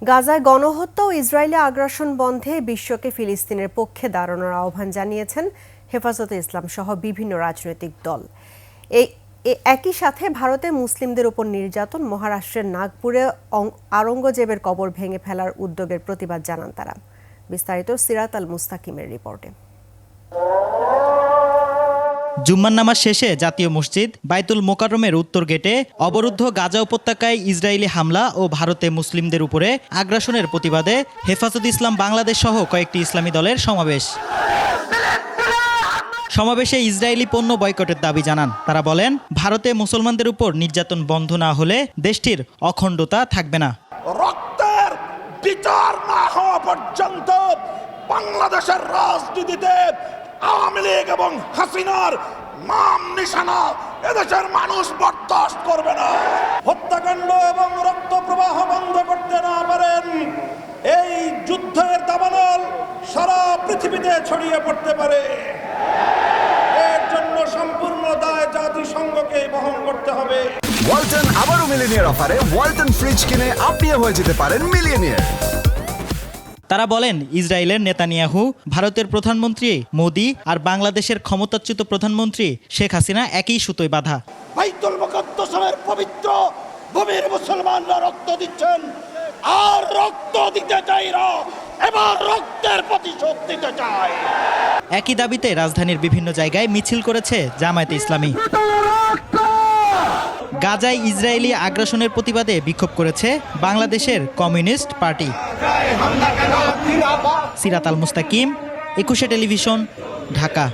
গাজায় গণহত্যা ও ইসরায়েলি আগ্রাসন বন্ধে বিশ্বকে ফিলিস্তিনের পক্ষে দাঁড়ানোর আহ্বান জানিয়েছেন হেফাজতে ইসলাম সহ বিভিন্ন রাজনৈতিক দল। একই সাথে ভারতে মুসলিমদের উপর নির্যাতন, মহারাষ্ট্রের নাগপুরে আওরঙ্গজেবের কবর ভেঙে ফেলার উদ্যোগের প্রতিবাদ জানান তারা। বিস্তারিত সিরাত আল মুস্তাকিমের রিপোর্টে। জুম্মার নামাজ শেষে জাতীয় মসজিদ বাইতুল মোকাররমের উত্তর গেটে অবরুদ্ধ গাজা উপত্যকায় ইসরায়েলি হামলা ও ভারতে মুসলিমদের উপরে আগ্রাসনের প্রতিবাদে হেফাজতে ইসলাম বাংলাদেশ সহ কয়েকটি ইসলামী দলের সমাবেশে ইসরায়েলি পণ্য বয়কটের দাবি জানান তারা। বলেন, ভারতে মুসলমানদের উপর নির্যাতন বন্ধ না হলে দেশটির অখণ্ডতা থাকবে না। রক্তের বিচার না হওয়া পর্যন্ত বাংলাদেশের রাজনীতিতে আওয়ামী লীগ এবং হাসিনার নাম নিশানা এদেশের মানুষ বরদাস্ত করবে না। হত্যাকাণ্ড এবং রক্ত প্রবাহ বন্ধ করতে না পারেন, এই যুদ্ধের দাবানল সারা পৃথিবীতে ছড়িয়ে পড়তে পারে। এর জন্য সম্পূর্ণ দায় জাতিসংঘকে বহন করতে হবে। ওয়ালটন আবারও মিলিয়নিয়ার অফারে ওয়ালটন ফ্রিজ কিনে আপনিও হয়ে যেতে পারেন মিলিয়নিয়ার। তারা বলেন, ইসরায়েলের নেতানিয়াহু, ভারতের প্রধানমন্ত্রী মোদি আর বাংলাদেশের ক্ষমতাচ্যুত প্রধানমন্ত্রী শেখ হাসিনা একই সুতোয় বাঁধা। বাইতুল মুকাদ্দাসের পবিত্র ভূমির মুসলমানরা রক্ত দিচ্ছেন, আর রক্ত দিতে চাই না, এবার রক্তের প্রতিশোধ দিতে চাই। একই দাবিতে রাজধানীর বিভিন্ন জায়গায় মিছিল করেছে জামায়াতে ইসলামী। গাজায় ইসরায়েলি আগ্রাসনের প্রতিবাদে বিক্ষোভ করেছে বাংলাদেশের কমিউনিস্ট পার্টি। সিরাত আল মুস্তাকিম, 21 টেলিভিশন, ঢাকা।